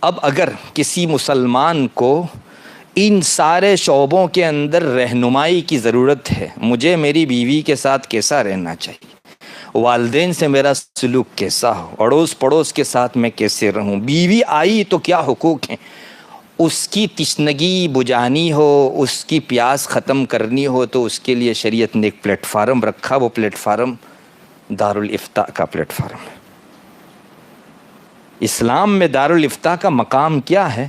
اب اگر کسی مسلمان کو ان سارے شعبوں کے اندر رہنمائی کی ضرورت ہے، مجھے میری بیوی کے ساتھ کیسا رہنا چاہیے، والدین سے میرا سلوک کیسا ہو، اڑوس پڑوس کے ساتھ میں کیسے رہوں، بیوی آئی تو کیا حقوق ہیں، اس کی تشنگی بجھانی ہو، اس کی پیاس ختم کرنی ہو تو اس کے لیے شریعت نے ایک پلیٹ فارم رکھا، وہ پلیٹ فارم دارالافتاء کا پلیٹ فارم ہے۔ اسلام میں دارالافتاء کا مقام کیا ہے؟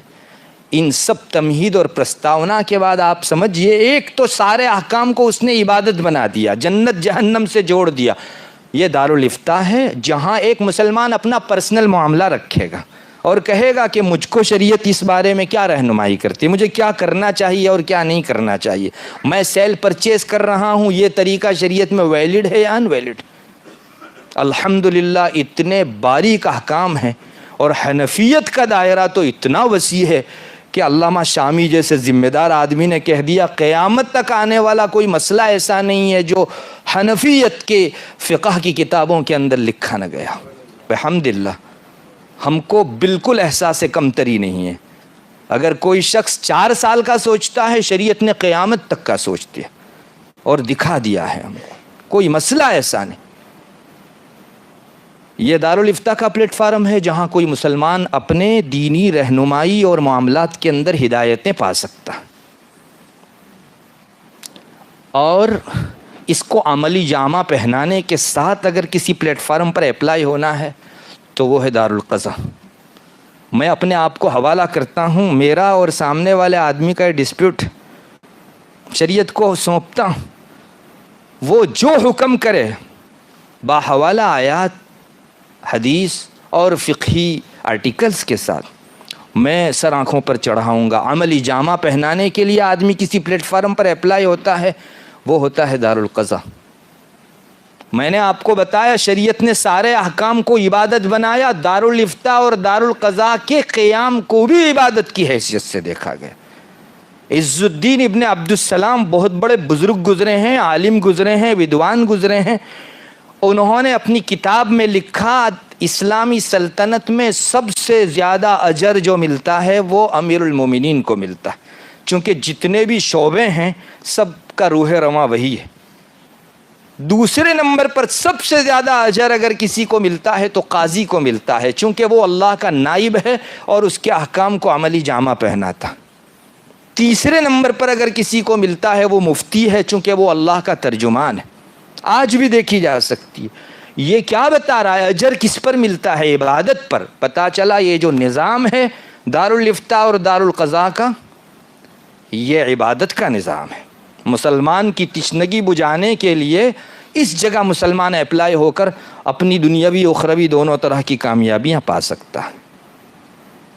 ان سب تمہید اور پرستاونا کے بعد آپ سمجھئے، ایک تو سارے احکام کو اس نے عبادت بنا دیا، جنت جہنم سے جوڑ دیا۔ یہ دارالافتاء ہے جہاں ایک مسلمان اپنا پرسنل معاملہ رکھے گا اور کہے گا کہ مجھ کو شریعت اس بارے میں کیا رہنمائی کرتی ہے، مجھے کیا کرنا چاہیے اور کیا نہیں کرنا چاہیے، میں سیل پرچیز کر رہا ہوں، یہ طریقہ شریعت میں ویلڈ ہے یا ان ویلڈ۔ الحمدللہ اتنے باریک احکام ہیں، اور حنفیت کا دائرہ تو اتنا وسیع ہے کہ علامہ شامی جیسے ذمہ دار آدمی نے کہہ دیا قیامت تک آنے والا کوئی مسئلہ ایسا نہیں ہے جو حنفیت کے فقہ کی کتابوں کے اندر لکھا نہ گیا۔ الحمدللہ ہم کو بالکل احساس کمتری نہیں ہے۔ اگر کوئی شخص 4 سال کا سوچتا ہے، شریعت نے قیامت تک کا سوچ دیا اور دکھا دیا ہے ہم کو، کوئی مسئلہ ایسا نہیں۔ یہ دارالافتاء کا پلیٹ فارم ہے جہاں کوئی مسلمان اپنے دینی رہنمائی اور معاملات کے اندر ہدایتیں پا سکتا، اور اس کو عملی جامہ پہنانے کے ساتھ اگر کسی پلیٹ فارم پر اپلائی ہونا ہے تو وہ ہے دارالقضاء۔ میں اپنے آپ کو حوالہ کرتا ہوں، میرا اور سامنے والے آدمی کا ڈسپیوٹ شریعت کو سونپتا ہوں، وہ جو حکم کرے باحوالہ آیات، حدیث اور فقہی آرٹیکلز کے ساتھ میں سر آنکھوں پر چڑھاؤں گا۔ عملی جامہ پہنانے کے لیے آدمی کسی پلیٹ فارم پر اپلائی ہوتا ہے، وہ ہوتا ہے دارالقضاء۔ میں نے آپ کو بتایا شریعت نے سارے احکام کو عبادت بنایا، دارالافتاء اور دارالقضاء کے قیام کو بھی عبادت کی حیثیت سے دیکھا گیا۔ عز الدین ابن عبدالسلام بہت بڑے بزرگ گزرے ہیں، عالم گزرے ہیں، ودوان گزرے ہیں۔ انہوں نے اپنی کتاب میں لکھا اسلامی سلطنت میں سب سے زیادہ اجر جو ملتا ہے وہ امیر المومنین کو ملتا ہے، چونکہ جتنے بھی شعبے ہیں سب کا روح رواں وہی ہے۔ دوسرے نمبر پر سب سے زیادہ اجر اگر کسی کو ملتا ہے تو قاضی کو ملتا ہے، چونکہ وہ اللہ کا نائب ہے اور اس کے احکام کو عملی جامہ پہناتا۔ تیسرے نمبر پر اگر کسی کو ملتا ہے وہ مفتی ہے، چونکہ وہ اللہ کا ترجمان ہے۔ آج بھی دیکھی جا سکتی ہے۔ یہ کیا بتا رہا ہے؟ اجر کس پر ملتا ہے؟ عبادت پر۔ پتہ چلا یہ جو نظام ہے دارالافتاء اور دارالقضاء کا، یہ عبادت کا نظام ہے۔ مسلمان کی تشنگی بجھانے کے لیے اس جگہ مسلمان اپلائی ہو کر اپنی دنیاوی و اخروی دونوں طرح کی کامیابیاں پا سکتا ہے۔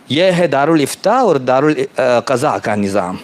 یہ ہے دارالافتاء اور دارالقضاء کا نظام۔